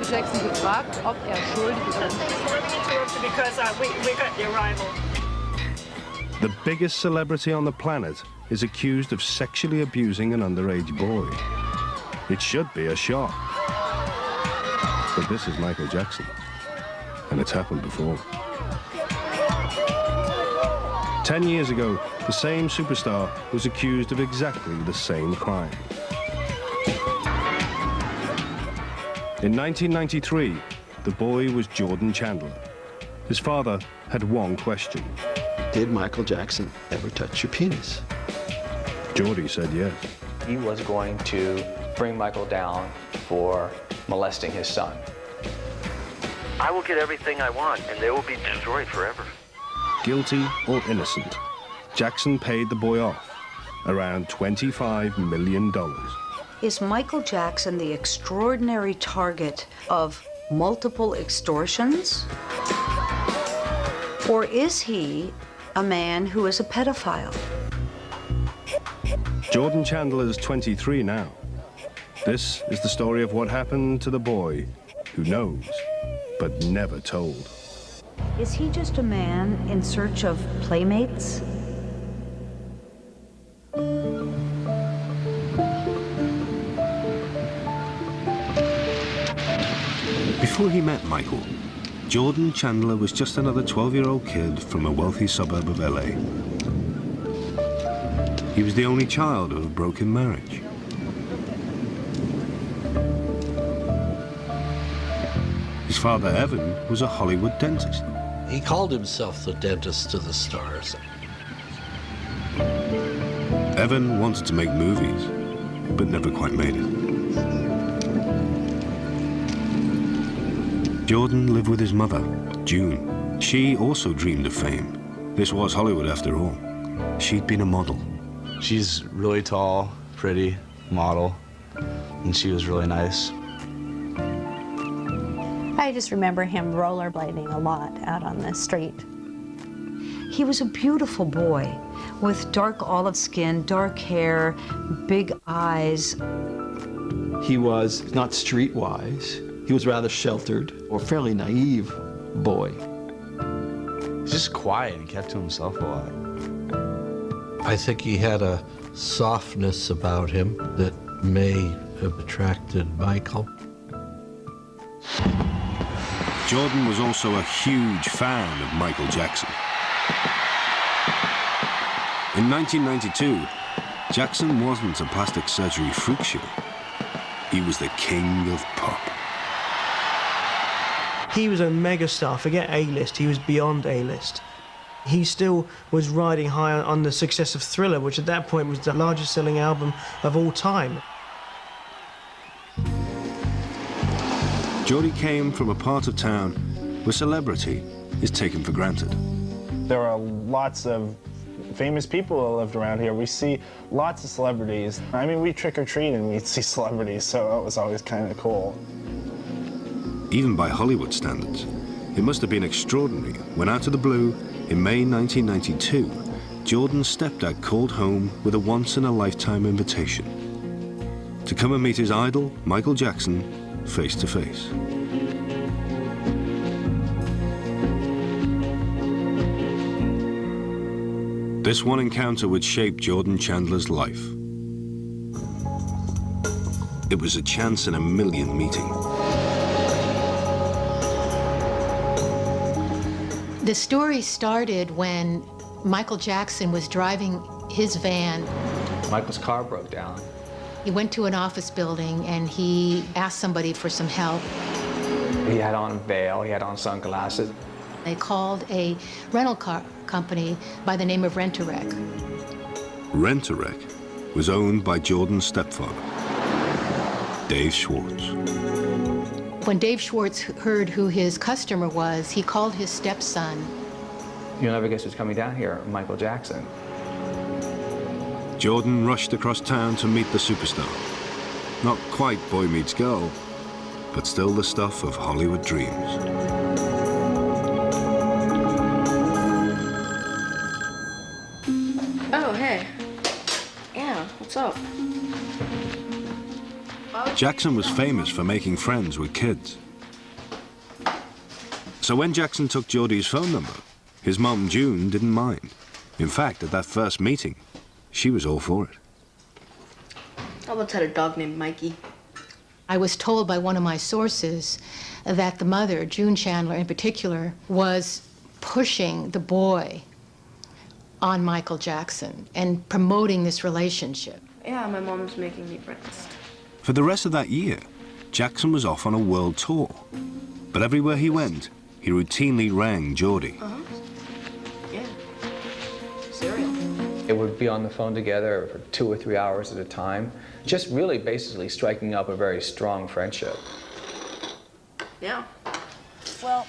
Jackson gefragt, ob schuldig ist. Because we got the arrival. The biggest celebrity on the planet is accused of sexually abusing an underage boy. It should be a shock. But this is Michael Jackson, and it's happened before. 10 years ago, the same superstar was accused of exactly the same crime. In 1993, the boy was Jordan Chandler. His father had one question. Did Michael Jackson ever touch your penis? Jordy said yes. He was going to bring Michael down for molesting his son. I will get everything I want, and they will be destroyed forever. Guilty or innocent, Jackson paid the boy off, around $25 million. Is Michael Jackson the extraordinary target of multiple extortions? Or is he a man who is a pedophile? Jordan Chandler is 23 now. This is the story of what happened to the boy who knows, but never told. Is he just a man in search of playmates? Before he met Michael, Jordan Chandler was just another 12-year-old kid from a wealthy suburb of LA. He was the only child of a broken marriage. His father, Evan, was a Hollywood dentist. He called himself the dentist to the stars. Evan wanted to make movies, but never quite made it. Jordan lived with his mother, June. She also dreamed of fame. This was Hollywood after all. She'd been a model. She's really tall, pretty, model, and she was really nice. I just remember him rollerblading a lot out on the street. He was a beautiful boy with dark olive skin, dark hair, big eyes. He was not streetwise. He was rather sheltered or fairly naive boy. He's just quiet and kept to himself a lot. I think he had a softness about him that may have attracted Michael. Jordan was also a huge fan of Michael Jackson. In 1992, Jackson wasn't a plastic surgery freak show. He was the king of pop. He was a megastar. Forget A-list, he was beyond A-list. He still was riding high on the success of Thriller, which at that point was the largest selling album of all time. Jordy came from a part of town where celebrity is taken for granted. There are lots of famous people that lived around here. We see lots of celebrities. I mean, we trick or treat and we'd see celebrities, so it was always kind of cool. Even by Hollywood standards, it must have been extraordinary when out of the blue, in May 1992, Jordan's stepdad called home with a once-in-a-lifetime invitation to come and meet his idol, Michael Jackson, face to face. This one encounter would shape Jordan Chandler's life. It was a chance-in-a-million meeting. The story started when Michael Jackson was driving his van. Michael's car broke down. He went to an office building and he asked somebody for some help. He had on a veil, he had on sunglasses. They called a rental car company by the name of Rent-A-Wreck. Rent-A-Wreck was owned by Jordan's stepfather, Dave Schwartz. When Dave Schwartz heard who his customer was, he called his stepson. You'll never guess who's coming down here, Michael Jackson. Jordan rushed across town to meet the superstar. Not quite boy meets girl, but still the stuff of Hollywood dreams. Oh, hey. Yeah, what's up? Jackson was famous for making friends with kids. So when Jackson took Geordie's phone number, his mom, June, didn't mind. In fact, at that first meeting, she was all for it. I once had a dog named Mikey. I was told by one of my sources that the mother, June Chandler in particular, was pushing the boy on Michael Jackson and promoting this relationship. Yeah, my mom's making me breakfast. For the rest of that year, Jackson was off on a world tour. But everywhere he went, he routinely rang Geordie. Yeah. Cereal. They would be on the phone together for 2 or 3 hours at a time, just really basically striking up a very strong friendship. Yeah. Well,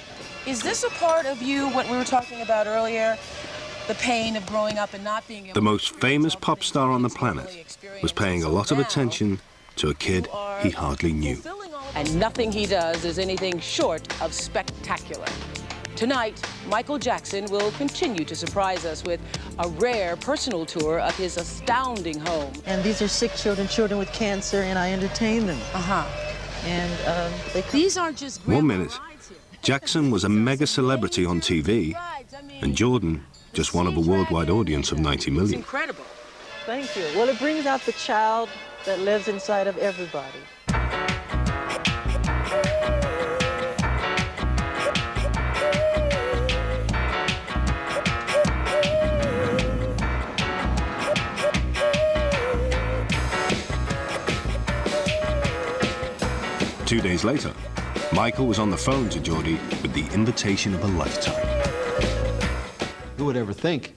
is this a part of you, what we were talking about earlier, the pain of growing up and not being able The most famous pop star on the planet was paying a lot of attention to a kid he hardly knew. And nothing he does is anything short of spectacular. Tonight, Michael Jackson will continue to surprise us with a rare personal tour of his astounding home. And these are sick children with cancer, and I entertain them. And these aren't just 1 minute, Jackson was a mega celebrity on TV, and Jordan just one of a worldwide audience of 90 million. Incredible. Thank you. Well, it brings out the child that lives inside of everybody. 2 days later, Michael was on the phone to Geordie with the invitation of a lifetime. Who would ever think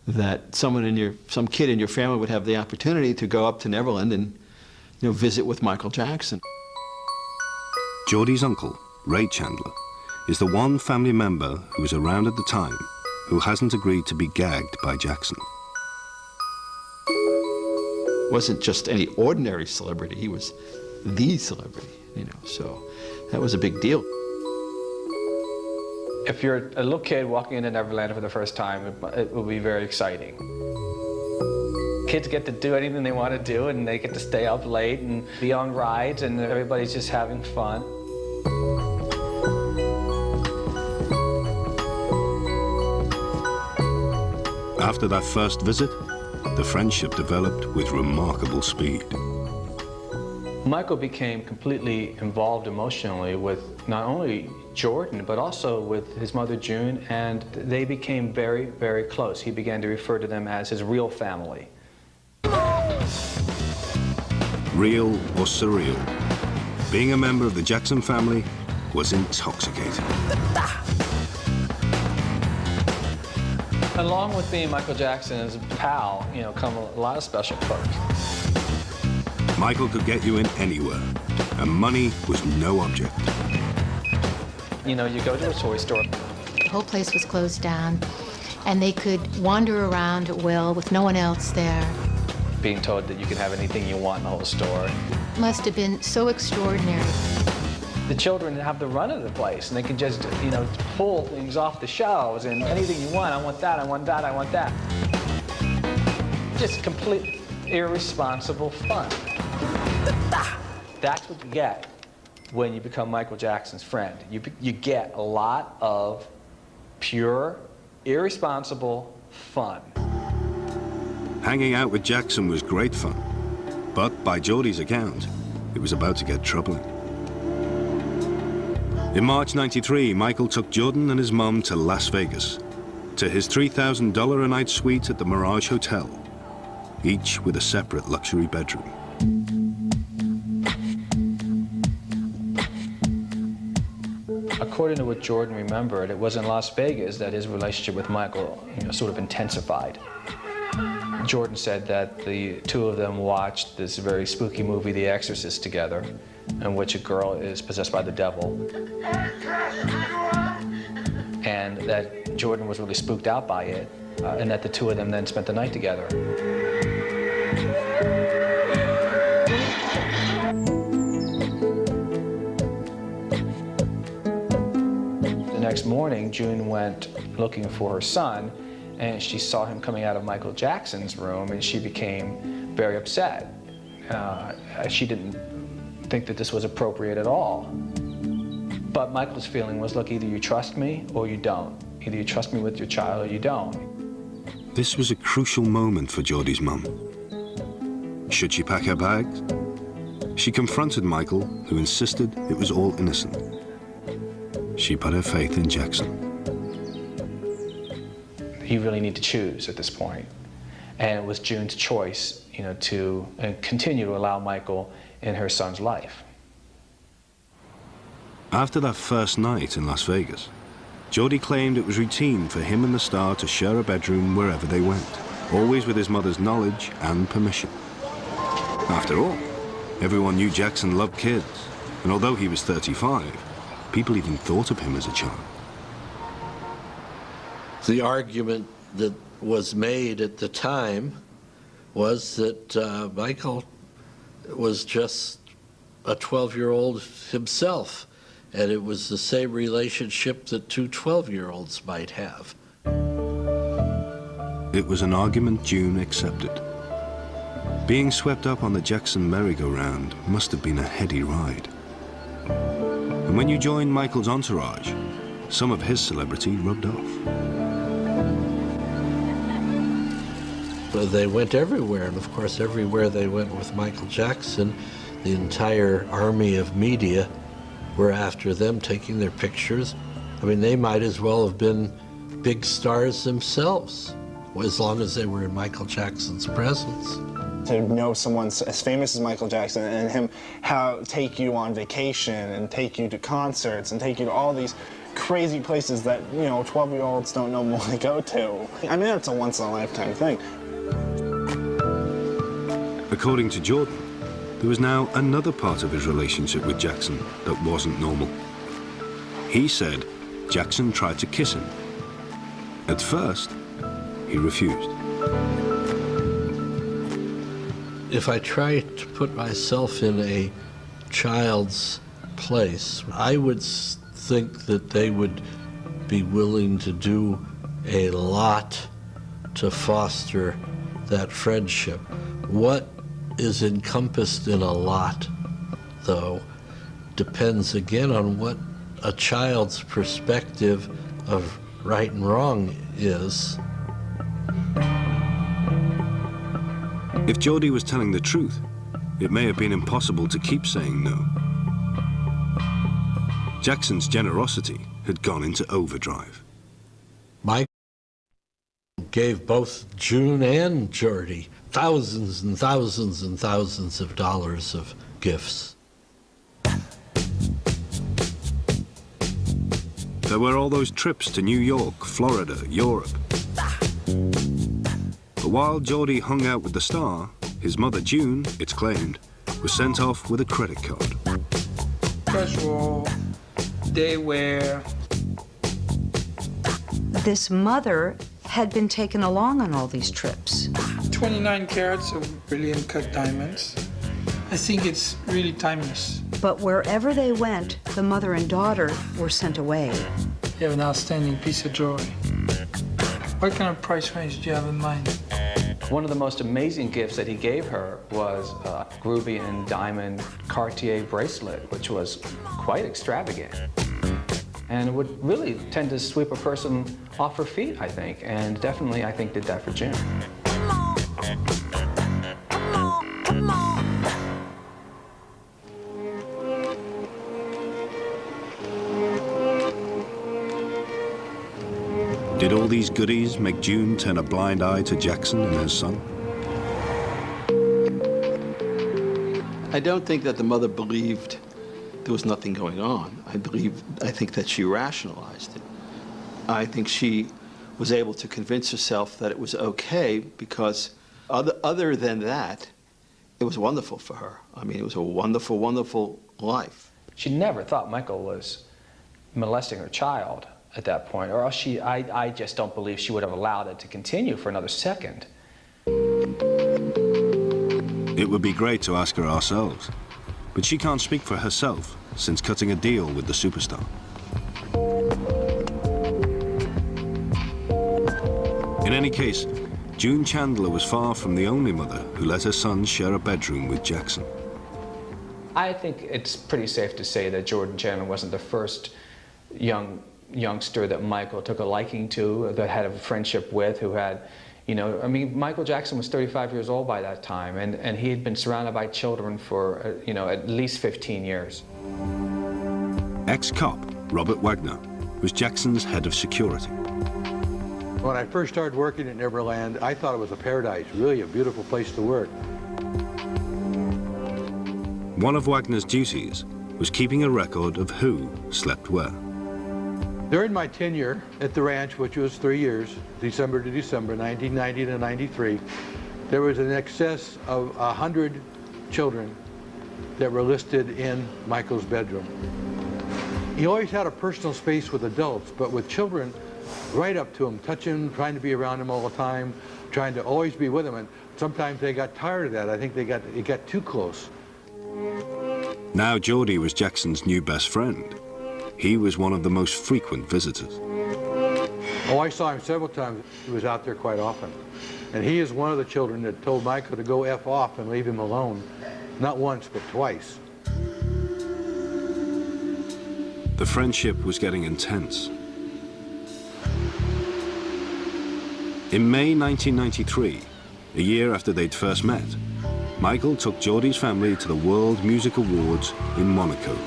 that some kid in your family would have the opportunity to go up to Neverland and, visit with Michael Jackson? Geordie's uncle, Ray Chandler, is the one family member who was around at the time who hasn't agreed to be gagged by Jackson. Wasn't just any ordinary celebrity, he was the celebrity, so that was a big deal. If you're a little kid walking into Neverland for the first time, it will be very exciting. Kids get to do anything they want to do, and they get to stay up late and be on rides, and everybody's just having fun. After that first visit, the friendship developed with remarkable speed. Michael became completely involved emotionally with not only Jordan, but also with his mother June, and they became very, very close. He began to refer to them as his real family. Real or surreal, being a member of the Jackson family was intoxicating. Along with being Michael Jackson's pal, come a lot of special perks. Michael could get you in anywhere, and money was no object. You go to a toy store. The whole place was closed down, and they could wander around at will with no one else there. Being told that you could have anything you want in the whole store. Must have been so extraordinary. The children have the run of the place, and they can just, pull things off the shelves, and anything you want, I want that, I want that, I want that. Just complete irresponsible fun. That's what you get when you become Michael Jackson's friend. You get a lot of pure, irresponsible fun. Hanging out with Jackson was great fun, but by Geordie's account, it was about to get troubling. In March '93, Michael took Jordan and his mum to Las Vegas, to his $3,000 a night suite at the Mirage Hotel, each with a separate luxury bedroom. According to what Jordan remembered, it was in Las Vegas that his relationship with Michael, sort of intensified. Jordan said that the two of them watched this very spooky movie, The Exorcist, together, in which a girl is possessed by the devil. And that Jordan was really spooked out by it, and that the two of them then spent the night together. The next morning, June went looking for her son, and she saw him coming out of Michael Jackson's room, and she became very upset. She didn't think that this was appropriate at all. But Michael's feeling was, look, either you trust me or you don't. Either you trust me with your child or you don't. This was a crucial moment for Geordie's mum. Should she pack her bags? She confronted Michael, who insisted it was all innocent. She put her faith in Jackson. You really need to choose at this point. And it was June's choice, you know, to continue to allow Michael in her son's life. After that first night in Las Vegas, Geordie claimed it was routine for him and the star to share a bedroom wherever they went, always with his mother's knowledge and permission. After all, everyone knew Jackson loved kids, and although he was 35, people even thought of him as a child. The argument that was made at the time was that Michael was just a 12-year-old himself, and it was the same relationship that two 12-year-olds might have. It was an argument June accepted. Being swept up on the Jackson merry-go-round must have been a heady ride. And when you joined Michael's entourage, some of his celebrity rubbed off. But they went everywhere, and of course everywhere they went with Michael Jackson, the entire army of media were after them, taking their pictures. I mean, they might as well have been big stars themselves, as long as they were in Michael Jackson's presence. To know someone as famous as Michael Jackson and him take you on vacation and take you to concerts and take you to all these crazy places that, you know, 12-year-olds don't know want to go to. I mean, it's a once-in-a-lifetime thing. According to Jordan, there was now another part of his relationship with Jackson that wasn't normal. He said Jackson tried to kiss him. At first, he refused. If I try to put myself in a child's place, I would think that they would be willing to do a lot to foster that friendship. What is encompassed in a lot, though, depends again on what a child's perspective of right and wrong is. If Geordie was telling the truth, it may have been impossible to keep saying no. Jackson's generosity had gone into overdrive. Mike gave both June and Geordie thousands and thousands and thousands of dollars of gifts. There were all those trips to New York, Florida, Europe. But while Geordie hung out with the star, his mother June, it's claimed, was sent off with a credit card. First of all, they were... This mother had been taken along on all these trips. 29 carats of brilliant cut diamonds. I think it's really timeless. But wherever they went, the mother and daughter were sent away. You have an outstanding piece of jewelry. What kind of price range do you have in mind? One of the most amazing gifts that he gave her was a ruby and diamond Cartier bracelet, which was quite extravagant. And would really tend to sweep a person off her feet, I think. And definitely, I think, did that for June. Did all these goodies make June turn a blind eye to Jackson and his son? I don't think that the mother believed there was nothing going on. I think that she rationalized it. I think she was able to convince herself that it was okay because other than that, it was wonderful for her. I mean, it was a wonderful, wonderful life. She never thought Michael was molesting her child at that point, or else I just don't believe she would have allowed it to continue for another second. It would be great to ask her ourselves, but she can't speak for herself since cutting a deal with the superstar. In any case, June Chandler was far from the only mother who let her son share a bedroom with Jackson. I think it's pretty safe to say that Jordan Chandler wasn't the first youngster that Michael took a liking to, that had a friendship with, who had, you know, I mean, Michael Jackson was 35 years old by that time, and he had been surrounded by children for, you know, at least 15 years. Ex-cop Robert Wagner was Jackson's head of security. When I first started working at Neverland, I thought it was a paradise, really a beautiful place to work. One of Wagner's duties was keeping a record of who slept where. During my tenure at the ranch, which was 3 years, December to December, 1990 to 93, there was in excess of 100 children that were listed in Michael's bedroom. He always had a personal space with adults, but with children, right up to him, touching, trying to be around him all the time, trying to always be with him, and sometimes they got tired of that. I think it got too close. Now Geordie was Jackson's new best friend. He was one of the most frequent visitors. Oh, I saw him several times. He was out there quite often. And he is one of the children that told Michael to go F off and leave him alone. Not once, but twice. The friendship was getting intense. In May 1993, a year after they'd first met, Michael took Geordie's family to the World Music Awards in Monaco.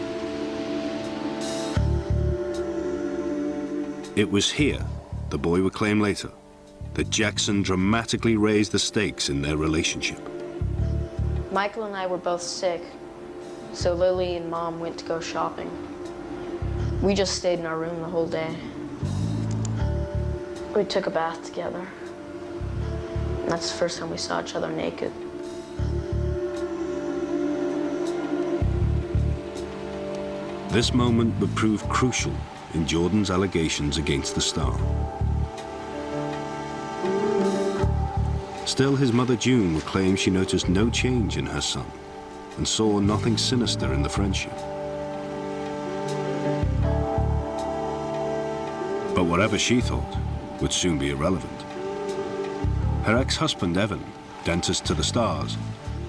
It was here, the boy would claim later, that Jackson dramatically raised the stakes in their relationship. Michael and I were both sick, so Lily and Mom went to go shopping. We just stayed in our room the whole day. We took a bath together. And that's the first time we saw each other naked. This moment would prove crucial in Jordan's allegations against the star. Still, his mother June would claim she noticed no change in her son and saw nothing sinister in the friendship. But whatever she thought would soon be irrelevant. Her ex-husband, Evan, dentist to the stars,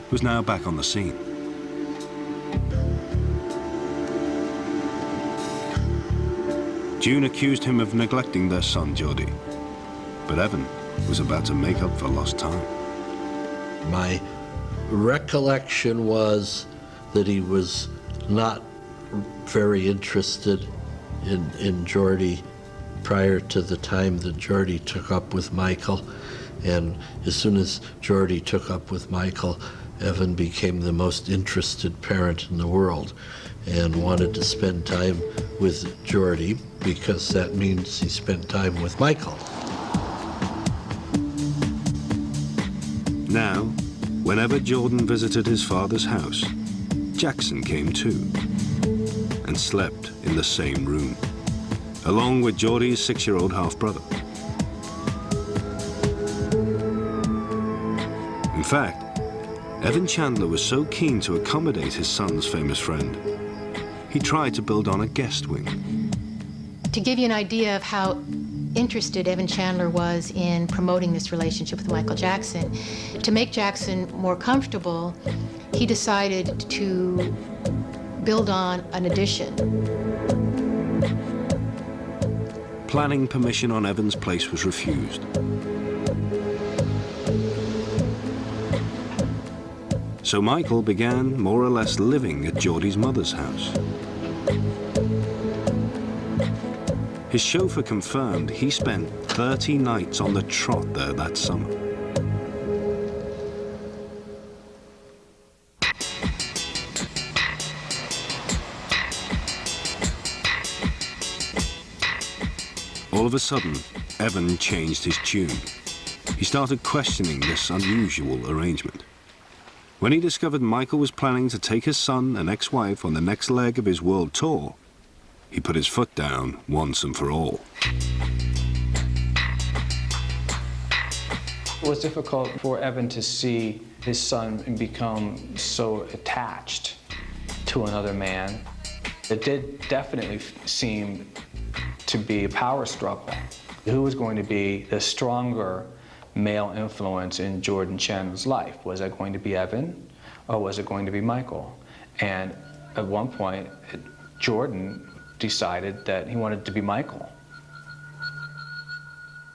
was now back on the scene. June accused him of neglecting their son, Geordie, but Evan was about to make up for lost time. My recollection was that he was not very interested in Geordie prior to the time that Geordie took up with Michael. And as soon as Geordie took up with Michael, Evan became the most interested parent in the world and wanted to spend time with Geordie because that means he spent time with Michael. Now, whenever Jordan visited his father's house, Jackson came too and slept in the same room, along with Geordie's 6-year-old half-brother. In fact, Evan Chandler was so keen to accommodate his son's famous friend, he tried to build on a guest wing. To give you an idea of how interested Evan Chandler was in promoting this relationship with Michael Jackson, to make Jackson more comfortable, he decided to build on an addition. Planning permission on Evan's place was refused. So Michael began more or less living at Geordie's mother's house. His chauffeur confirmed he spent 30 nights on the trot there that summer. All of a sudden, Evan changed his tune. He started questioning this unusual arrangement. When he discovered Michael was planning to take his son and ex-wife on the next leg of his world tour, he put his foot down once and for all. It was difficult for Evan to see his son become so attached to another man. It did definitely seem to be a power struggle. Who was going to be the stronger male influence in Jordan Chandler's life? Was it going to be Evan, or was it going to be Michael? And at one point, Jordan decided that he wanted to be Michael.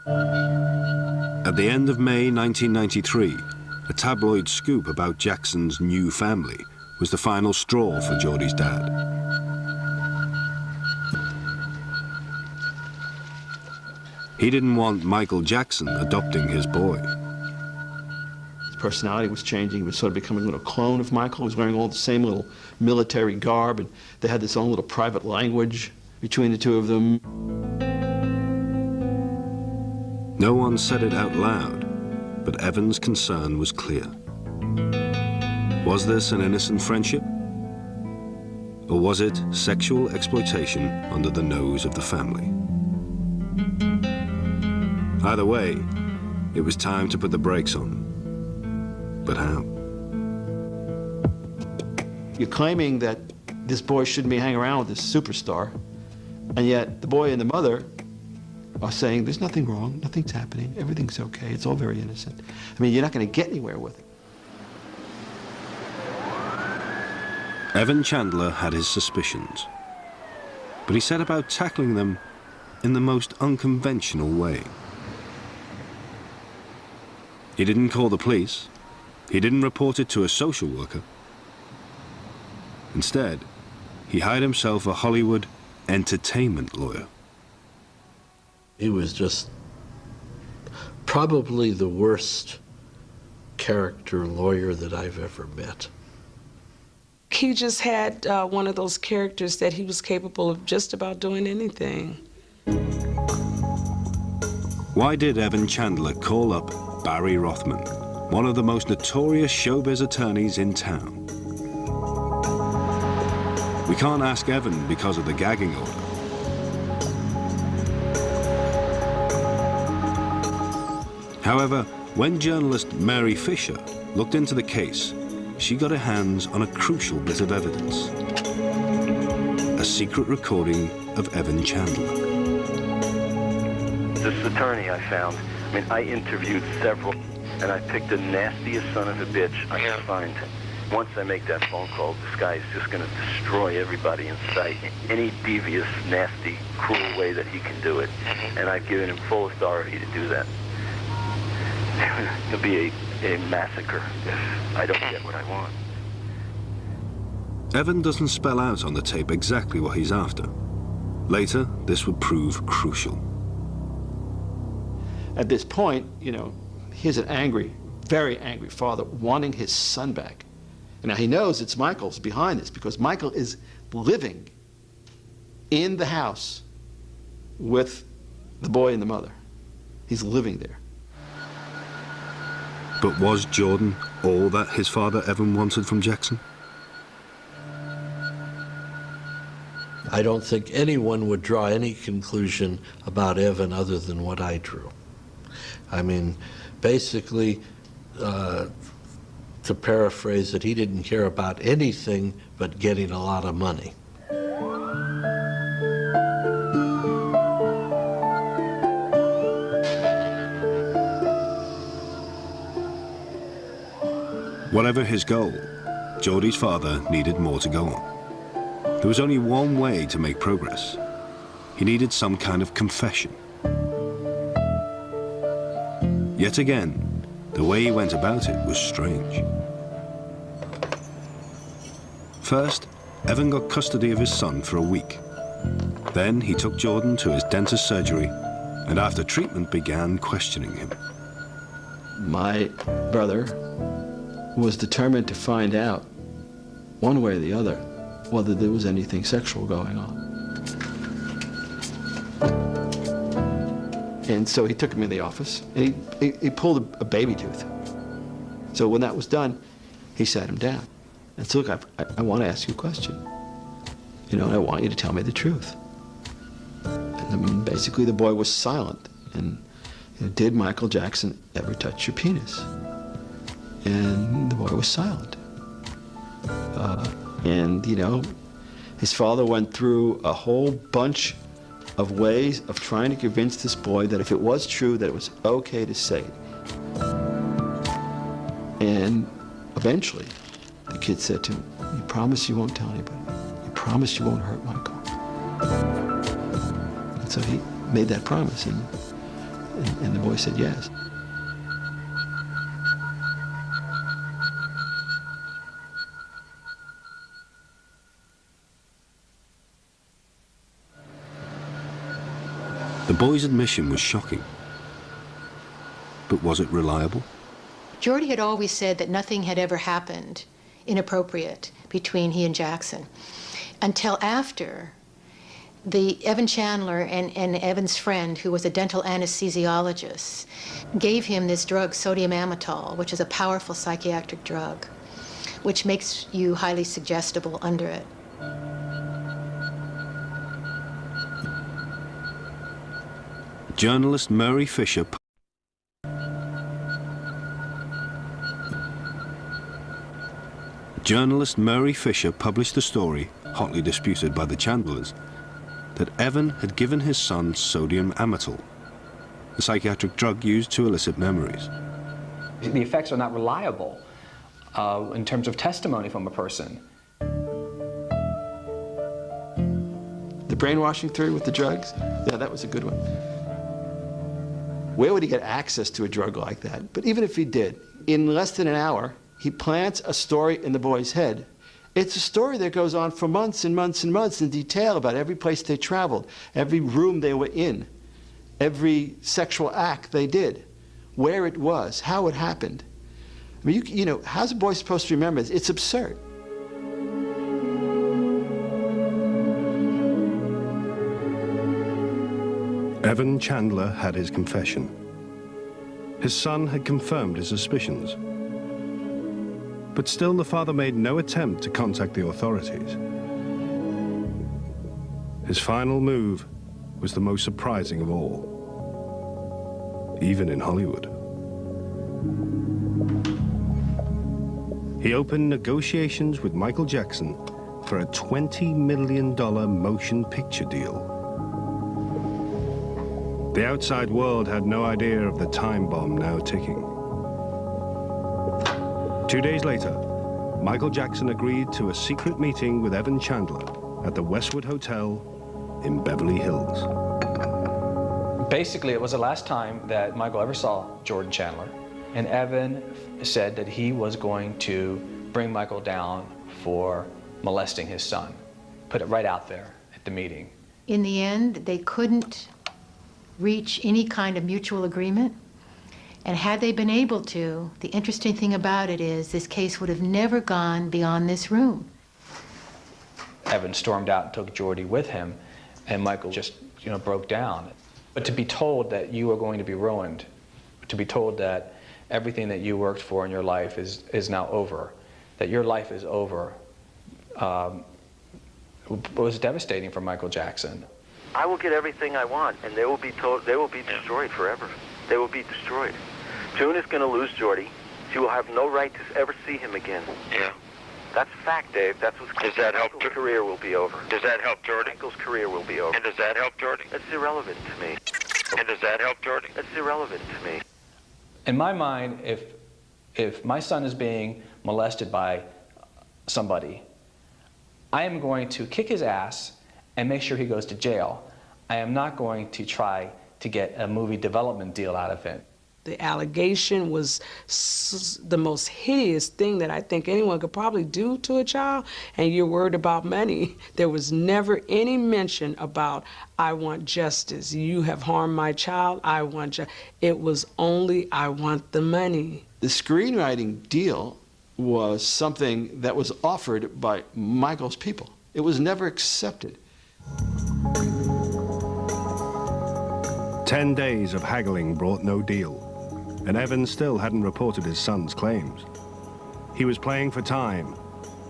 At the end of May 1993, a tabloid scoop about Jackson's new family was the final straw for Geordie's dad. He didn't want Michael Jackson adopting his boy. His personality was changing. He was sort of becoming a little clone of Michael. He was wearing all the same little military garb, and they had this own little private language between the two of them. No one said it out loud, but Evan's concern was clear. Was this an innocent friendship? Or was it sexual exploitation under the nose of the family? Either way, it was time to put the brakes on. But how? You're claiming that this boy shouldn't be hanging around with this superstar, and yet the boy and the mother are saying there's nothing wrong, nothing's happening, everything's okay, it's all very innocent. I mean, you're not going to get anywhere with it. Evan Chandler had his suspicions, but he set about tackling them in the most unconventional way. He didn't call the police. He didn't report it to a social worker. Instead, he hired himself a Hollywood entertainment lawyer. He was just probably the worst character lawyer that I've ever met. He just had one of those characters that he was capable of just about doing anything. Why did Evan Chandler call up Barry Rothman, one of the most notorious showbiz attorneys in town? We can't ask Evan because of the gagging order. However, when journalist Mary Fischer looked into the case, she got her hands on a crucial bit of evidence. A secret recording of Evan Chandler. This attorney I found, I mean, I interviewed several, and I picked the nastiest son of a bitch I could find. Once I make that phone call, this guy is just going to destroy everybody in sight, any devious, nasty, cruel way that he can do it. And I've given him full authority to do that. It'll be a massacre if I don't get what I want. Evan doesn't spell out on the tape exactly what he's after. Later, this would prove crucial. At this point, you know, here's an angry, very angry father wanting his son back. And now he knows it's Michael's behind this because Michael is living in the house with the boy and the mother. He's living there. But was Jordan all that his father Evan wanted from Jackson? I don't think anyone would draw any conclusion about Evan other than what I drew. I mean, basically, to paraphrase it, he didn't care about anything but getting a lot of money. Whatever his goal, Geordie's father needed more to go on. There was only one way to make progress. He needed some kind of confession. Yet again, the way he went about it was strange. First, Evan got custody of his son for a week. Then he took Jordan to his dentist's surgery, and after treatment began questioning him. My brother was determined to find out, one way or the other, whether there was anything sexual going on. And so he took him in the office, and he pulled a baby tooth. So when that was done, he sat him down and said, look, I want to ask you a question. You know, I want you to tell me the truth. And basically the boy was silent. And you know, did Michael Jackson ever touch your penis? And the boy was silent. And, you know, his father went through a whole bunch of ways of trying to convince this boy that if it was true, that it was okay to say it. And eventually, the kid said to him, You promise you won't tell anybody. You promise you won't hurt Michael. And so he made that promise, and the boy said yes. The boy's admission was shocking. But was it reliable? Jordy had always said that nothing had ever happened inappropriate between he and Jackson until after Evan Chandler and Evan's friend, who was a dental anesthesiologist, gave him this drug, sodium amytal, which is a powerful psychiatric drug, which makes you highly suggestible under it. Journalist Murray Fischer published the story, hotly disputed by the Chandlers, that Evan had given his son sodium amytal, a psychiatric drug used to elicit memories. The effects are not reliable in terms of testimony from a person. The brainwashing theory with the drugs, yeah, that was a good one. Where would he get access to a drug like that? But even if he did, in less than an hour, he plants a story in the boy's head. It's a story that goes on for months and months and months in detail about every place they traveled, every room they were in, every sexual act they did, where it was, how it happened. I mean, you know, how's a boy supposed to remember this? It's absurd. Evan Chandler had his confession. His son had confirmed his suspicions. But still the father made no attempt to contact the authorities. His final move was the most surprising of all, even in Hollywood. He opened negotiations with Michael Jackson for a $20 million motion picture deal. The outside world had no idea of the time bomb now ticking. 2 days later, Michael Jackson agreed to a secret meeting with Evan Chandler at the Westwood Hotel in Beverly Hills. Basically, it was the last time that Michael ever saw Jordan Chandler, and Evan said that he was going to bring Michael down for molesting his son. Put it right out there at the meeting. In the end, they couldn't reach any kind of mutual agreement. And had they been able to, the interesting thing about it is this case would have never gone beyond this room. Evan stormed out and took Jordy with him, and Michael just, broke down. But to be told that you are going to be ruined, to be told that everything that you worked for in your life is now over, that your life is over, was devastating for Michael Jackson. I will get everything I want, and they will be destroyed forever. They will be destroyed. June is going to lose Jordy. She will have no right to ever see him again. Yeah. That's fact, Dave. That's what's going to happen. Michael's career will be over. Does that help Jordy? Michael's career will be over. And does that help Jordy? That's irrelevant to me. And does that help Jordy? That's irrelevant to me. In my mind, if my son is being molested by somebody, I am going to kick his ass and make sure he goes to jail. I am not going to try to get a movie development deal out of it. The allegation was the most hideous thing that I think anyone could probably do to a child, and you're worried about money. There was never any mention about, I want justice. You have harmed my child, I want justice. It was only, I want the money. The screenwriting deal was something that was offered by Michael's people. It was never accepted. 10 days of haggling brought no deal, and Evan still hadn't reported his son's claims. He was playing for time,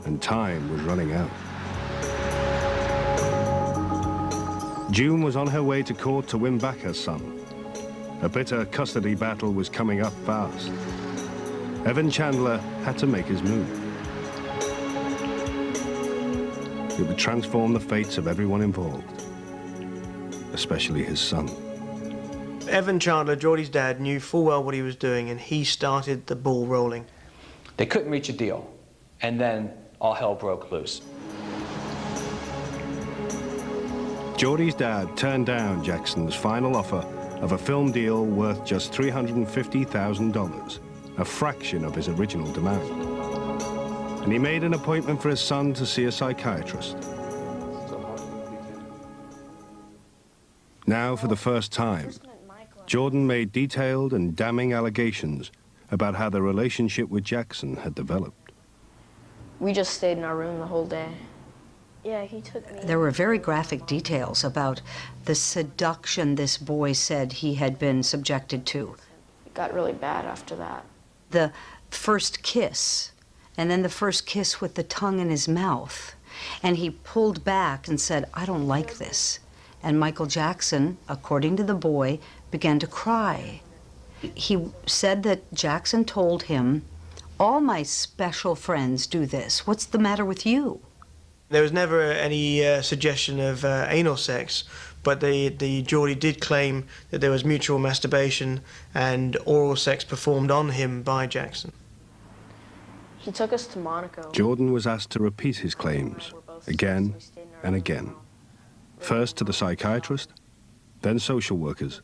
and time was running out. June was on her way to court to win back her son. A bitter custody battle was coming up fast. Evan Chandler had to make his move. It would transform the fates of everyone involved, especially his son. Evan Chandler, Jordy's dad, knew full well what he was doing, and he started the ball rolling. They couldn't reach a deal. And then all hell broke loose. Geordie's dad turned down Jackson's final offer of a film deal worth just $350,000, a fraction of his original demand. And he made an appointment for his son to see a psychiatrist. Now, for the first time, Jordan made detailed and damning allegations about how the relationship with Jackson had developed. We just stayed in our room the whole day. Yeah, he took me. There were very graphic details about the seduction this boy said he had been subjected to. It got really bad after that. The first kiss, and then the first kiss with the tongue in his mouth. And he pulled back and said, "I don't like this." And Michael Jackson, according to the boy, began to cry. He said that Jackson told him, "All my special friends do this. What's the matter with you?" There was never any suggestion of anal sex, but the Geordie did claim that there was mutual masturbation and oral sex performed on him by Jackson. He took us to Monaco. Jordan was asked to repeat his claims again and again. First to the psychiatrist, then social workers,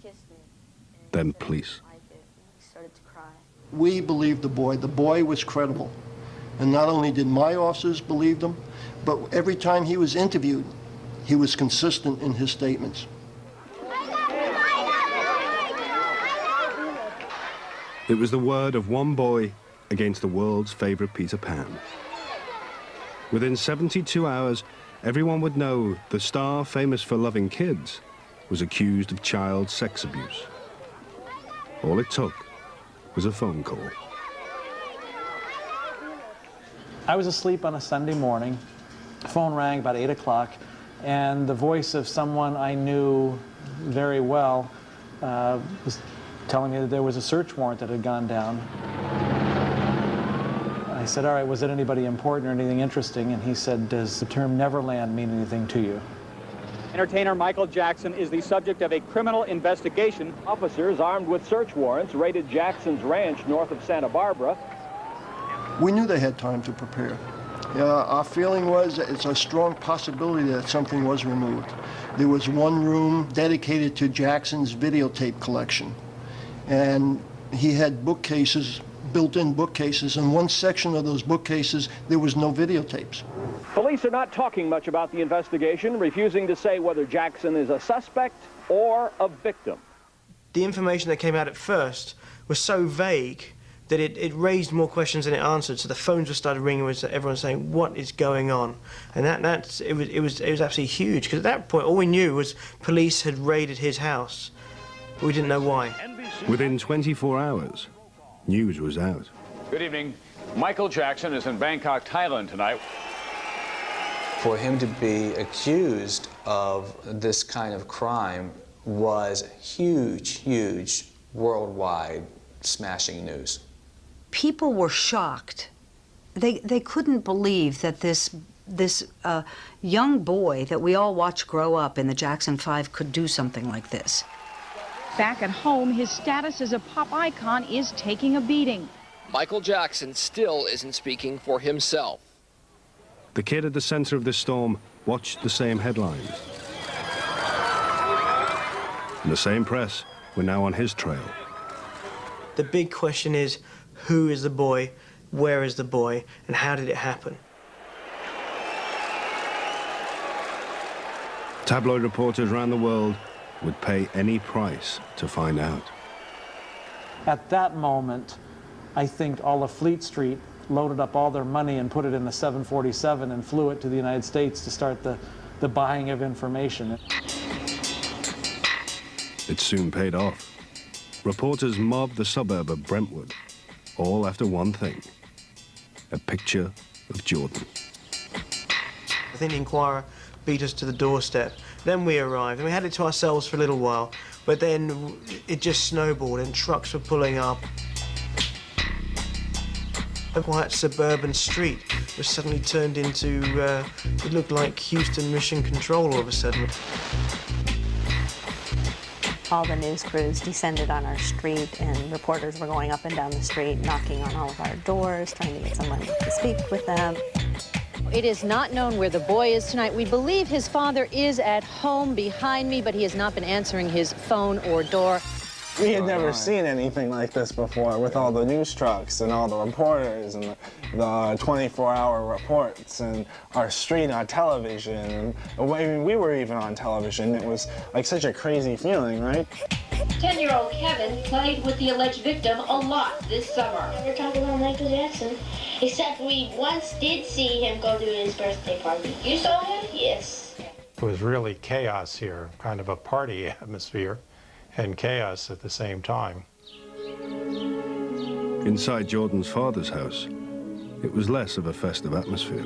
then police. We believed the boy. The boy was credible. And not only did my officers believe them, but every time he was interviewed, he was consistent in his statements. It was the word of one boy against the world's favorite Peter Pan. Within 72 hours, everyone would know the star famous for loving kids was accused of child sex abuse. All it took was a phone call. I was asleep on a Sunday morning. The phone rang about 8 o'clock, and the voice of someone I knew very well was telling me that there was a search warrant that had gone down. I said, "All right, was it anybody important or anything interesting?" And he said, "Does the term Neverland mean anything to you?" Entertainer Michael Jackson is the subject of a criminal investigation. Officers armed with search warrants raided Jackson's ranch north of Santa Barbara. We knew they had time to prepare. Our feeling was that it's a strong possibility that something was removed. There was one room dedicated to Jackson's videotape collection, and he had bookcases, built-in bookcases. In one section of those bookcases, there was no videotapes. Police are not talking much about the investigation, refusing to say whether Jackson is a suspect or a victim. The information that came out at first was so vague that it raised more questions than it answered. So the phones just started ringing with everyone saying, "What is going on?" And it was absolutely huge, because at that point all we knew was police had raided his house, but we didn't know why. Within 24 hours, news was out. Good evening. Michael Jackson is in Bangkok, Thailand tonight. For him to be accused of this kind of crime was huge, huge, worldwide smashing news. People were shocked. They couldn't believe that this young boy that we all watched grow up in the Jackson 5 could do something like this. Back at home, his status as a pop icon is taking a beating. Michael Jackson still isn't speaking for himself. The kid at the center of this storm watched the same headlines. And the same press were now on his trail. The big question is, who is the boy, where is the boy, and how did it happen? Tabloid reporters around the world would pay any price to find out. At that moment, I think all of Fleet Street loaded up all their money and put it in the 747 and flew it to the United States to start the buying of information. It soon paid off. Reporters mobbed the suburb of Brentwood, all after one thing: a picture of Jordan. I think the Inquirer beat us to the doorstep. Then we arrived, and we had it to ourselves for a little while, but then it just snowballed, and trucks were pulling up. A quiet suburban street was suddenly turned into, it looked like Houston Mission Control all of a sudden. All the news crews descended on our street, and reporters were going up and down the street, knocking on all of our doors, trying to get someone to speak with them. It is not known where the boy is tonight. We believe his father is at home behind me, but he has not been answering his phone or door. We had never seen anything like this before, with all the news trucks and all the reporters and the 24-hour reports and our street on television. And, I mean, we were even on television. It was like such a crazy feeling, right? 10-year-old Kevin played with the alleged victim a lot this summer. We're talking about Michael Jackson, except we once did see him go to his birthday party. You saw him? Yes. It was really chaos here, kind of a party atmosphere, and chaos at the same time. Inside Jordan's father's house, it was less of a festive atmosphere.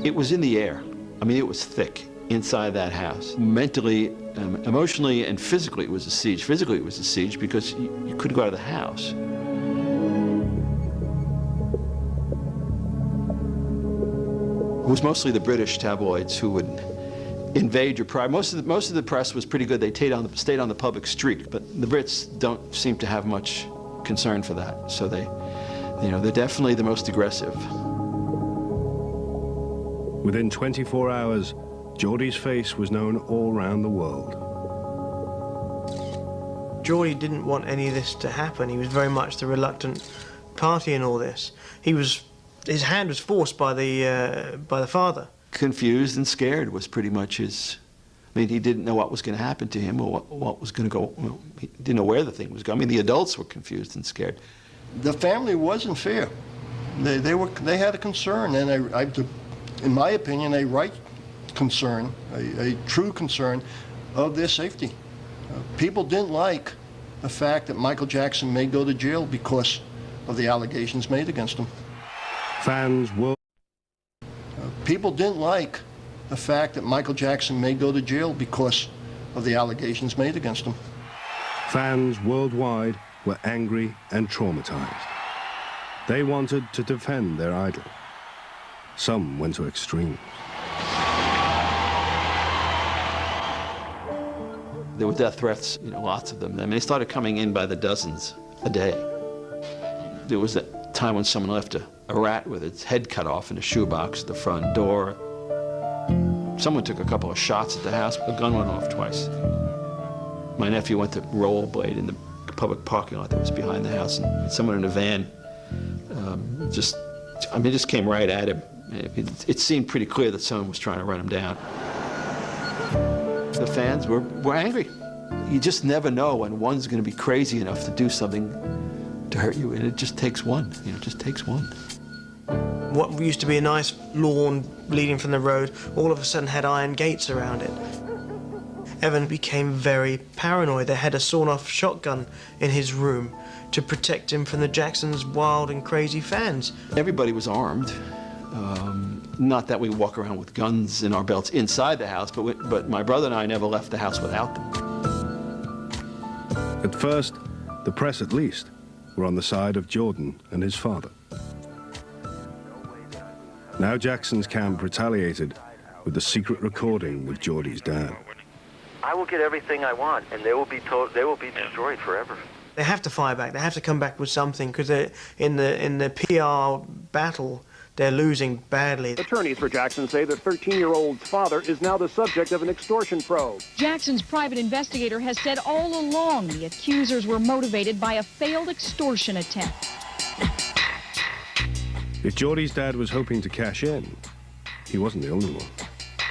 It was in the air. I mean, it was thick inside that house. Mentally, emotionally, and physically, it was a siege. Physically, it was a siege because you couldn't go out of the house. It was mostly the British tabloids who would invade your pride. Most of the press was pretty good. They stayed on the public street, but the Brits don't seem to have much concern for that. So they're definitely the most aggressive. Within 24 hours, Geordie's face was known all around the world. Geordie didn't want any of this to happen. He was very much the reluctant party in all this. His hand was forced by the father. Confused and scared was pretty much his. I mean, he didn't know what was going to happen to him or what was going to go. Well, he didn't know where the thing was going. I mean, the adults were confused and scared. The family wasn't fair. They had a concern, and in my opinion, a right concern, a true concern of their safety. People didn't like the fact that Michael Jackson may go to jail because of the allegations made against him. People didn't like the fact that Michael Jackson may go to jail because of the allegations made against him. Fans worldwide were angry and traumatized. They wanted to defend their idol. Some went to extremes. There were death threats, lots of them. I mean, they started coming in by the dozens a day. There was that time when someone left a rat with its head cut off in a shoebox at the front door. Someone took a couple of shots at the house. A gun went off twice. My nephew went to rollerblade in the public parking lot that was behind the house, and someone in a van just came right at him. It seemed pretty clear that someone was trying to run him down. The fans were angry. You just never know when one's going to be crazy enough to do something to hurt you, and it just takes one. It just takes one. What used to be a nice lawn leading from the road all of a sudden had iron gates around it. Evan became very paranoid. They had a sawn-off shotgun in his room to protect him from the Jacksons' wild and crazy fans. Everybody was armed. Not that we walk around with guns in our belts inside the house, but my brother and I never left the house without them. At first, the press at least were on the side of Jordan and his father. Now Jackson's camp retaliated with the secret recording of Geordie's dad. I will get everything I want, and they will be destroyed forever. They have to fire back. They have to come back with something, because in the PR battle, they're losing badly. Attorneys for Jackson say the 13-year-old's father is now the subject of an extortion probe. Jackson's private investigator has said all along the accusers were motivated by a failed extortion attempt. If Geordie's dad was hoping to cash in, he wasn't the only one.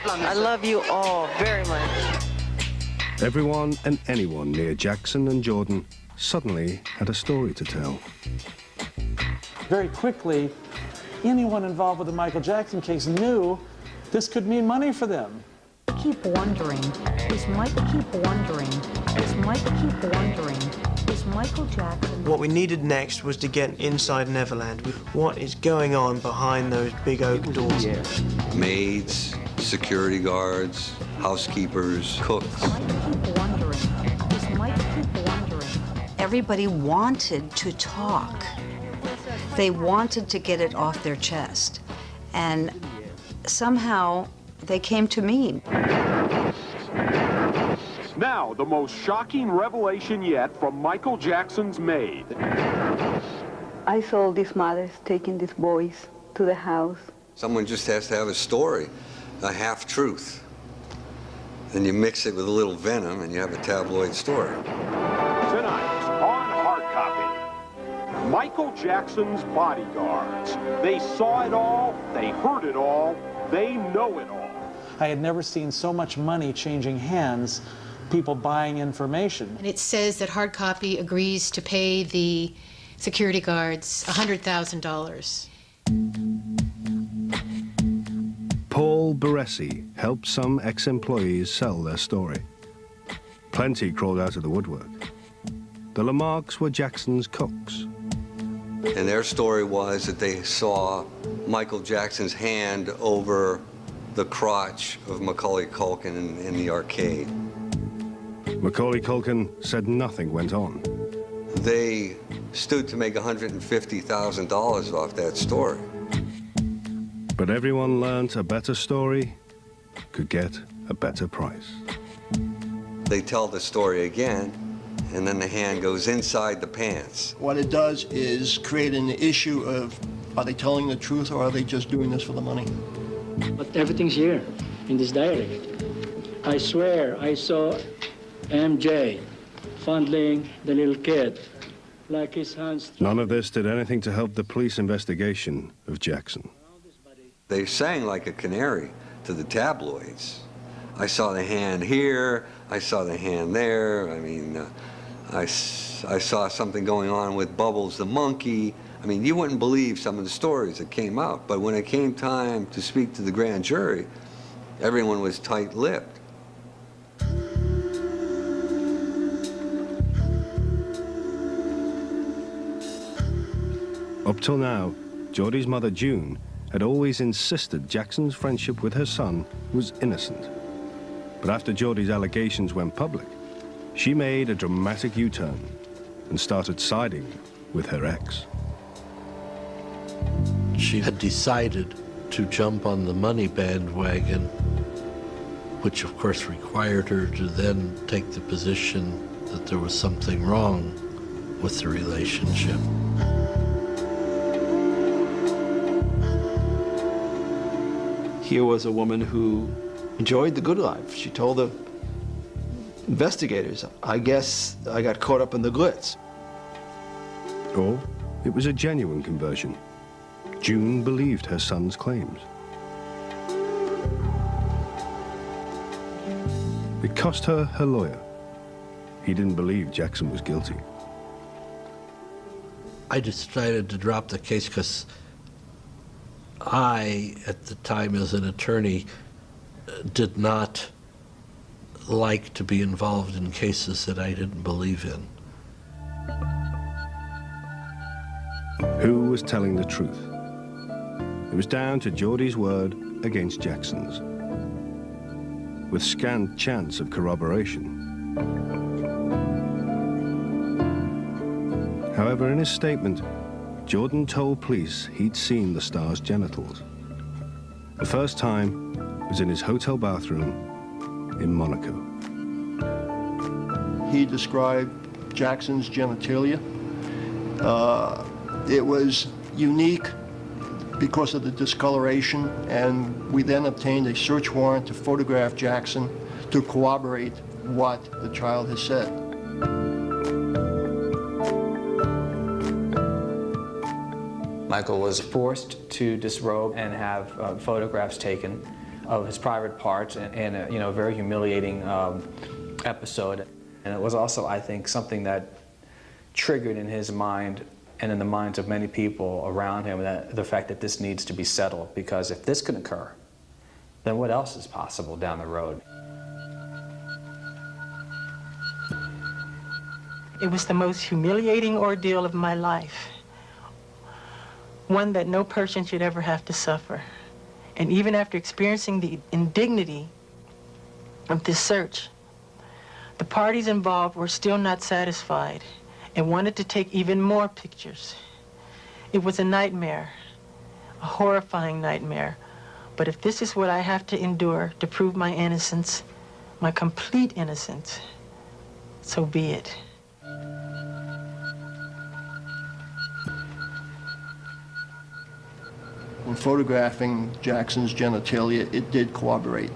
I love you all very much. Everyone and anyone near Jackson and Jordan suddenly had a story to tell. Very quickly, anyone involved with the Michael Jackson case knew this could mean money for them. Keep wondering, is Michael keep wondering, is Michael keep wondering, is Michael Jackson... What we needed next was to get inside Neverland. What is going on behind those big oak doors? Maids, security guards, housekeepers, cooks. Keep wondering, is Michael keep wondering. Everybody wanted to talk. They wanted to get it off their chest. And somehow they came to me. Now, the most shocking revelation yet from Michael Jackson's maid. I saw these mothers taking these boys to the house Someone just has to have a story, a half-truth. Then you mix it with a little venom and you have a tabloid story. Tonight on Hard Copy, Michael Jackson's bodyguards. They saw it all, they heard it all, they know it all. I had never seen so much money changing hands, people buying information. And it says that Hard Copy agrees to pay the security guards $100,000. Paul Baresi helped some ex-employees sell their story. Plenty crawled out of the woodwork. The Lamarcks were Jackson's cooks. And their story was that they saw Michael Jackson's hand over the crotch of Macaulay Culkin in the arcade. Macaulay Culkin said nothing went on. They stood to make $150,000 off that story. But everyone learned a better story could get a better price. They tell the story again, and then the hand goes inside the pants. What it does is create an issue of, are they telling the truth or are they just doing this for the money? But everything's here in this diary. I swear I saw MJ fondling the little kid like his hands. None of this did anything to help the police investigation of Jackson. They sang like a canary to the tabloids. I saw the hand here, I saw the hand there. I mean, I saw something going on with Bubbles the monkey. I mean, you wouldn't believe some of the stories that came out. But when it came time to speak to the grand jury, everyone was tight-lipped. Up till now, Geordie's mother, June, had always insisted Jackson's friendship with her son was innocent. But after Geordie's allegations went public, she made a dramatic U-turn and started siding with her ex. She had decided to jump on the money bandwagon, which of course required her to then take the position that there was something wrong with the relationship. Here was a woman who enjoyed the good life. She told the investigators, I guess I got caught up in the glitz. Or it was a genuine conversion. June believed her son's claims. It cost her her lawyer. He didn't believe Jackson was guilty. I decided to drop the case because I, at the time as an attorney, did not like to be involved in cases that I didn't believe in. Who was telling the truth? It was down to Geordie's word against Jackson's, with scant chance of corroboration. However, in his statement, Jordan told police he'd seen the star's genitals. The first time was in his hotel bathroom in Monaco. He described Jackson's genitalia. It was unique because of the discoloration, and we then obtained a search warrant to photograph Jackson to corroborate what the child has said. Michael was forced to disrobe and have photographs taken of his private parts in a very humiliating episode. And it was also, I think, something that triggered in his mind and in the minds of many people around him the fact that this needs to be settled, because if this can occur, then what else is possible down the road? It was the most humiliating ordeal of my life, one that no person should ever have to suffer. And even after experiencing the indignity of this search, the parties involved were still not satisfied and wanted to take even more pictures. It was a nightmare, a horrifying nightmare. But if this is what I have to endure to prove my innocence, my complete innocence, so be it. in photographing Jackson's genitalia, it did corroborate.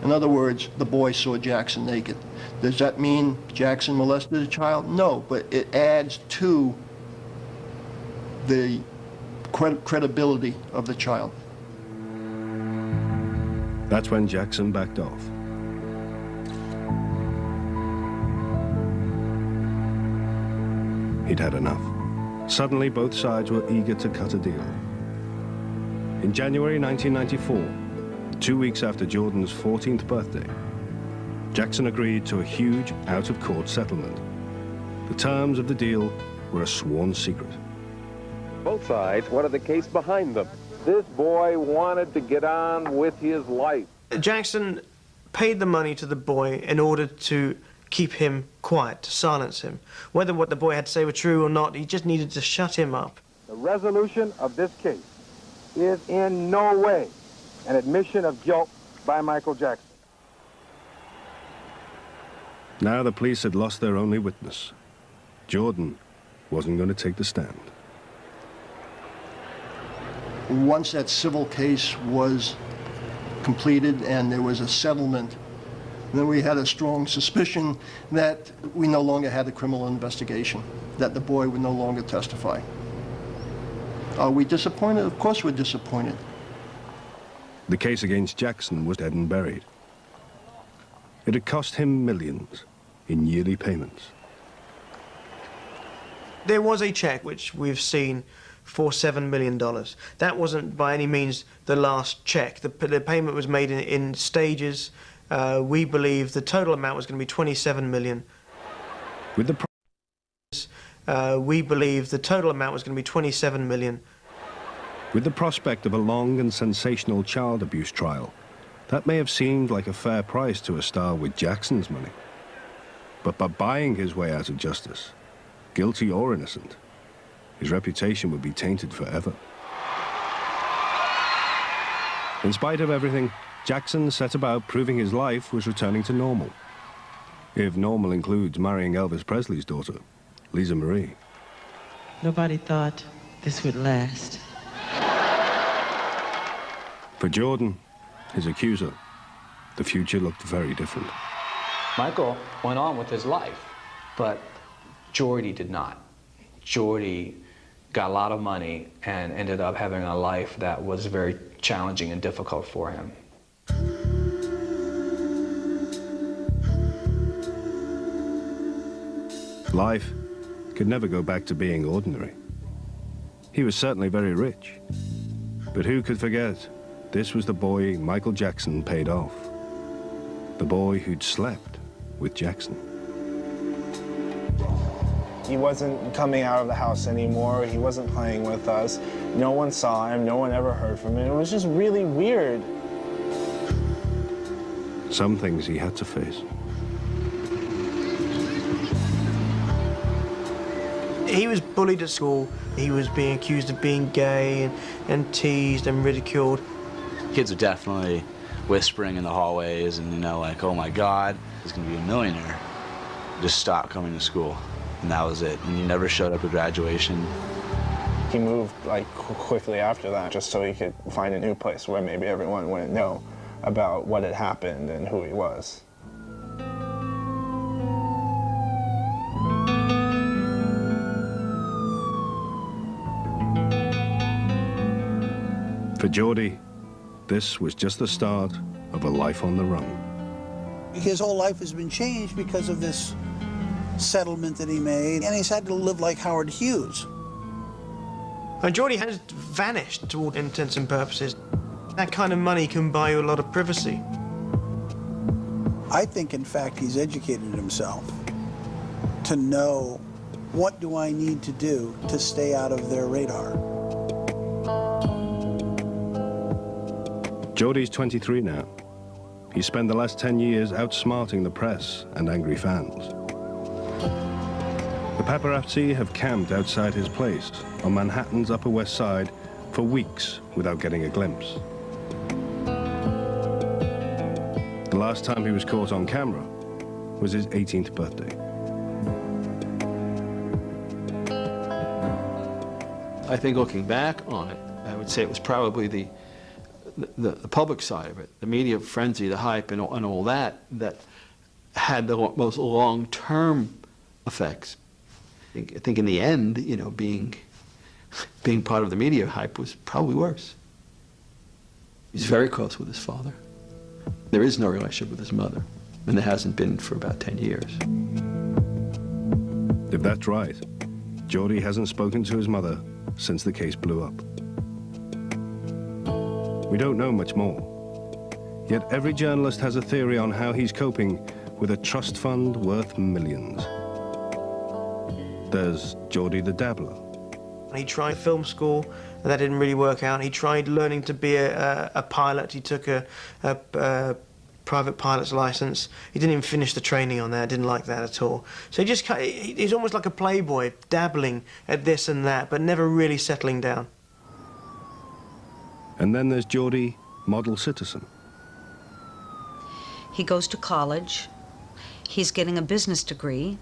In other words, the boy saw Jackson naked. Does that mean Jackson molested a child? No, but it adds to the credibility of the child. That's when Jackson backed off. He'd had enough. Suddenly, both sides were eager to cut a deal. In January 1994, 2 weeks after Jordan's 14th birthday, Jackson agreed to a huge out-of-court settlement. The terms of the deal were a sworn secret. Both sides wanted the case behind them. This boy wanted to get on with his life. Jackson paid the money to the boy in order to keep him quiet, to silence him. Whether what the boy had to say were true or not, he just needed to shut him up. The resolution of this case is in no way an admission of guilt by Michael Jackson. Now the police had lost their only witness. Jordan wasn't going to take the stand. Once that civil case was completed and there was a settlement, then we had a strong suspicion that we no longer had a criminal investigation, that the boy would no longer testify. Are we disappointed? Of course we're disappointed. The case against Jackson was dead and buried. It had cost him millions in yearly payments. There was a check which we've seen for $7 million. That wasn't by any means the last check. The payment was made in stages. We believe the total amount was going to be $27 million. With the we believe the total amount was going to be $27 million. With the prospect of a long and sensational child abuse trial, that may have seemed like a fair price to a star with Jackson's money. But by buying his way out of justice, guilty or innocent, his reputation would be tainted forever. In spite of everything, Jackson set about proving his life was returning to normal. If normal includes marrying Elvis Presley's daughter, Lisa Marie. Nobody thought this would last. For Jordan, his accuser, the future looked very different. Michael went on with his life, but Jordy did not. Jordy got a lot of money and ended up having a life that was very challenging and difficult for him. Life could never go back to being ordinary. He was certainly very rich, but who could forget this was the boy Michael Jackson paid off, the boy who'd slept with Jackson. He wasn't coming out of the house anymore. He wasn't playing with us. No one saw him. No one ever heard from him. It was just really weird. Some things he had to face. He was bullied at school. He was being accused of being gay and teased and ridiculed. Kids are definitely whispering in the hallways and, you know, like, oh my God, he's gonna be a millionaire. Just stop coming to school. And that was it. And he never showed up at graduation. He moved like quickly after that just so he could find a new place where maybe everyone wouldn't know about what had happened and who he was. For Jordy, this was just the start of a life on the run. His whole life has been changed because of this settlement that he made, and he's had to live like Howard Hughes. And Jordy has vanished to all intents and purposes. That kind of money can buy you a lot of privacy. I think, in fact, he's educated himself to know what do I need to do to stay out of their radar. Jordy's 23 now. He spent the last 10 years outsmarting the press and angry fans. The paparazzi have camped outside his place on Manhattan's Upper West Side for weeks without getting a glimpse. The last time he was caught on camera was his 18th birthday. I think looking back on it, I would I'd say it was probably the public side of it, the media frenzy, the hype, and all that had the most long-term effects. I think in the end, you know, being part of the media hype was probably worse. He's very close with his father. There is no relationship with his mother, and there hasn't been for about 10 years. If that's right, Geordie hasn't spoken to his mother since the case blew up. We don't know much more. Yet every journalist has a theory on how he's coping with a trust fund worth millions. There's Geordie the Dabbler. He tried film school, and that didn't really work out. He tried learning to be a pilot. He took a private pilot's license. He didn't even finish the training on that. Didn't like that at all. So he's almost like a playboy, dabbling at this and that, but never really settling down. And then there's Geordie, model citizen. He goes to college. He's getting a business degree.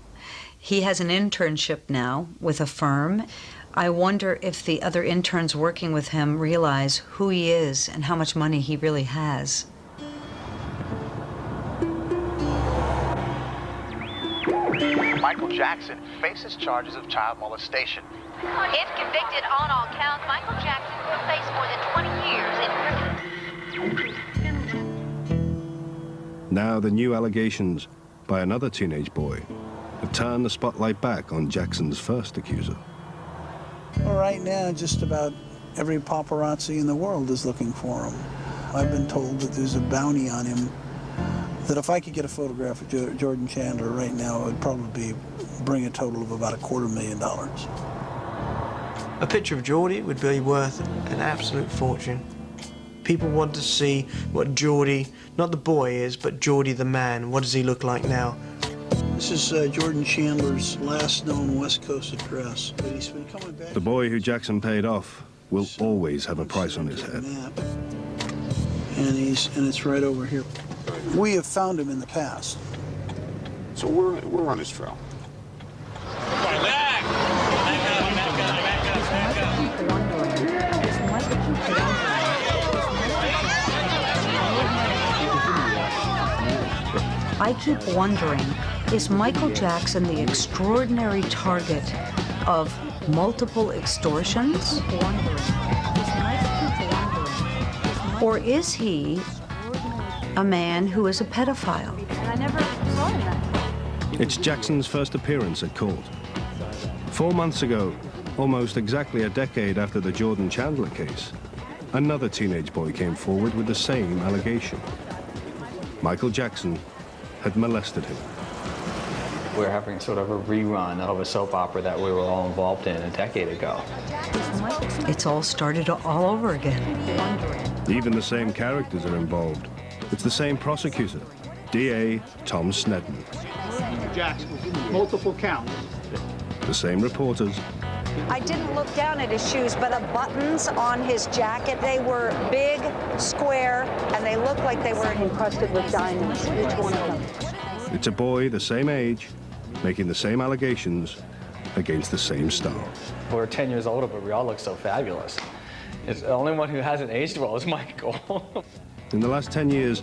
He has an internship now with a firm. I wonder if the other interns working with him realize who he is and how much money he really has. Michael Jackson faces charges of child molestation. If convicted on all counts, Michael Jackson could face more than 20 years in prison. Now the new allegations by another teenage boy have turned the spotlight back on Jackson's first accuser. Well, right now, just about every paparazzi in the world is looking for him. I've been told that there's a bounty on him, that if I could get a photograph of Jordan Chandler right now, it would probably bring a total of about $250,000. A picture of Geordie would be worth an absolute fortune. People want to see what Geordie, not the boy is, but Geordie the man. What does he look like now? This is Jordan Chandler's last known West Coast address. But he's been coming back. The boy who Jackson paid off will always have a price on his head. And it's right over here. We have found him in the past. So we're on his trail. I keep wondering, is Michael Jackson the extraordinary target of multiple extortions? Or is he a man who is a pedophile? I never saw him that. It's Jackson's first appearance at court. 4 months ago, almost exactly a decade after the Jordan Chandler case, another teenage boy came forward with the same allegation. Michael Jackson had molested him. We're having sort of a rerun of a soap opera that we were all involved in a decade ago. It's all started all over again. Even the same characters are involved. It's the same prosecutor, DA Tom Snedden. Jackson, multiple counts. The same reporters. I didn't look down at his shoes, but the buttons on his jacket, they were big, square, and they looked like they were encrusted with diamonds, each one of them. It's a boy the same age, making the same allegations against the same star. We're 10 years older, but we all look so fabulous. It's the only one who hasn't aged well is Michael. In the last 10 years,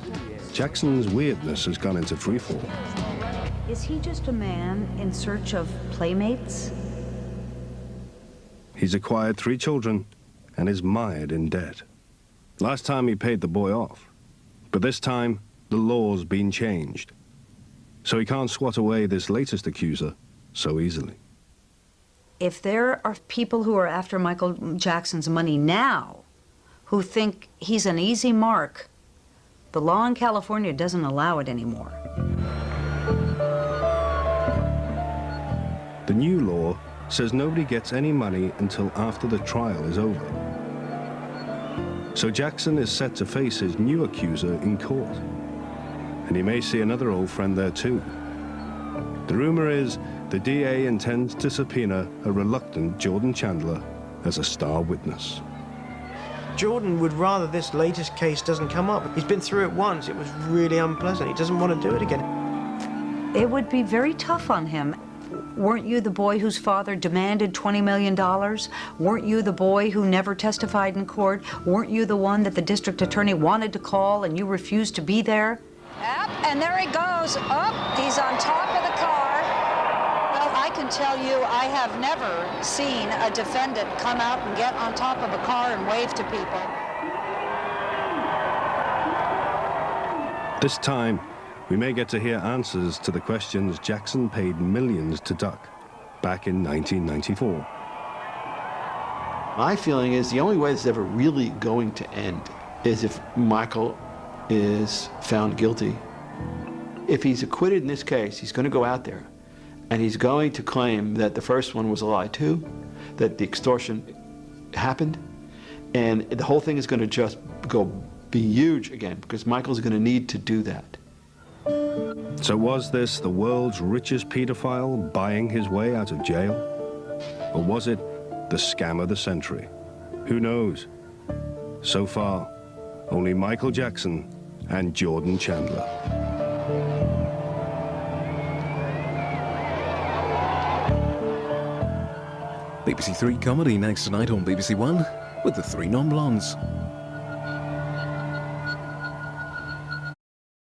Jackson's weirdness has gone into freefall. Is he just a man in search of playmates? He's acquired 3 children and is mired in debt. Last time he paid the boy off, but this time the law's been changed. So he can't swat away this latest accuser so easily. If there are people who are after Michael Jackson's money now, who think he's an easy mark, the law in California doesn't allow it anymore. The new law says nobody gets any money until after the trial is over. So Jackson is set to face his new accuser in court. And he may see another old friend there too. The rumor is the DA intends to subpoena a reluctant Jordan Chandler as a star witness. Jordan would rather this latest case doesn't come up. He's been through it once. It was really unpleasant. He doesn't want to do it again. It would be very tough on him. Weren't you the boy whose father demanded $20 million? Weren't you the boy who never testified in court? Weren't you the one that the district attorney wanted to call and you refused to be there? Yep, and there he goes. Oh, he's on top of the car. Well, I can tell you, I have never seen a defendant come out and get on top of a car and wave to people. This time, we may get to hear answers to the questions Jackson paid millions to duck back in 1994. My feeling is the only way it's ever really going to end is if Michael is found guilty. If he's acquitted in this case, he's going to go out there and he's going to claim that the first one was a lie too, that the extortion happened, and the whole thing is going to just be huge again because Michael's going to need to do that. So was this the world's richest pedophile buying his way out of jail? Or was it the scam of the century? Who knows? So far, only Michael Jackson and Jordan Chandler. BBC Three Comedy next tonight on BBC One with the Three Non-Blondes.